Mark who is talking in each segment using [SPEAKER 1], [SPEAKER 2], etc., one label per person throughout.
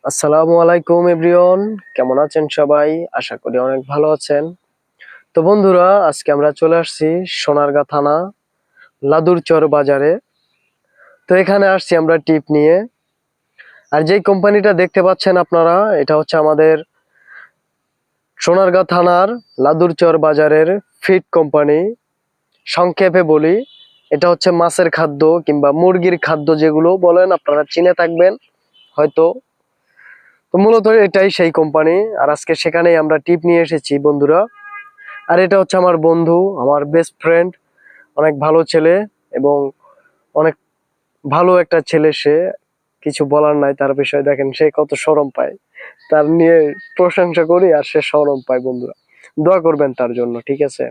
[SPEAKER 1] আসসালামু আলাইকুম এভরিওয়ান, কেমন আছেন সবাই? আশা করি অনেক ভালো আছেন। তো বন্ধুরা, আজকে আমরা চলে আসছি সোনারগাঁ থানা লাদুরচর বাজারে। তো এখানে আসছি আমরা টিপ নিয়ে। আর যেই কোম্পানিটা দেখতে পাচ্ছেন আপনারা, এটা হচ্ছে আমাদের সোনারগাঁ থানার লাদুরচর বাজারের ফিড কোম্পানি। সংক্ষেপে বলি, এটা হচ্ছে মাছের খাদ্য কিংবা মুরগির খাদ্য যেগুলো বলেন, আপনারা চিনে থাকবেন হয়তো। তো মূলত এটাই সেই কোম্পানি। আর আজকে সেখানেই আমরা টিপ নিয়ে এসেছি বন্ধুরা। আর এটা হচ্ছে আমার বন্ধু, আমার বেস্ট ফ্রেন্ড, অনেক ভালো ছেলে এবং অনেক ভালো একটা ছেলে। সে কিছু বলার নাই তার বিষয়ে। দেখেন সে কত শরম পায়, তার নিয়ে প্রশংসা করি আর সে শরম পায়। বন্ধুরা দোয়া করবেন তার জন্য, ঠিক আছে?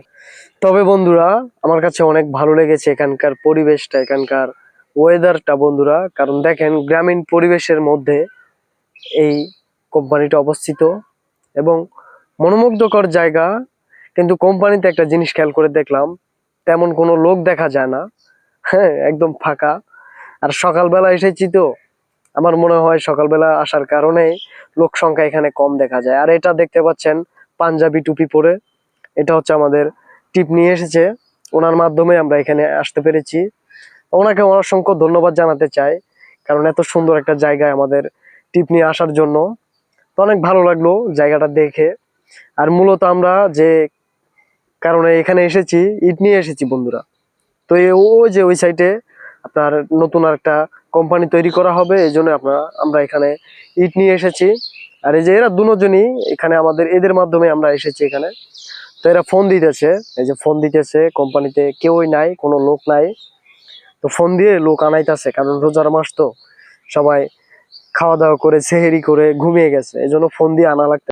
[SPEAKER 1] তবে বন্ধুরা, আমার কাছে অনেক ভালো লেগেছে এখানকার পরিবেশটা, এখানকার ওয়েদারটা বন্ধুরা। কারণ দেখেন গ্রামীণ পরিবেশের মধ্যে এই কোম্পানিটা অবস্থিত এবং মনোমুগ্ধকর জায়গা। কিন্তু কোম্পানিতে একটা জিনিস খেয়াল করে দেখলাম, তেমন কোনো লোক দেখা যায় না। হ্যাঁ, একদম ফাঁকা। আর সকালবেলা এসেছি তো, আমার মনে হয় সকালবেলা আসার কারণে লোক সংখ্যা এখানে কম দেখা যায়। আর এটা দেখতে পাচ্ছেন পাঞ্জাবি টুপি পরে, এটা হচ্ছে আমাদের টিপ নিয়ে এসেছে। ওনার মাধ্যমে আমরা এখানে আসতে পেরেছি। ওনাকে অসংখ্য ধন্যবাদ জানাতে চাই, কারণ এত সুন্দর একটা জায়গায় আমাদের টিপ নিয়ে আসার জন্য। তো অনেক ভালো লাগলো জায়গাটা দেখে। আর মূলত আমরা যে কারণে এখানে এসেছি, ইট নিয়ে এসেছি বন্ধুরা। তো ওই যে ওই সাইটে আপনার নতুন আর একটা কোম্পানি তৈরি করা হবে, এই জন্য আমরা এখানে ইট নিয়ে এসেছি। আর এই যে এরা দুজনই এখানে আমাদের, এদের মাধ্যমে আমরা এসেছি এখানে। তো এরা ফোন দিতেছে, এই যে ফোন দিতেছে, কোম্পানিতে কেউই নাই, কোনো লোক নাই। তো ফোন দিয়ে লোক আনাইতেছে, কারণ রোজার মাস তো, সবাই খাওয়া দাওয়া করে সেহেরি করে ঘুমিয়ে গেছে, এই জন্য ফোন দিয়ে আনা লাগছে।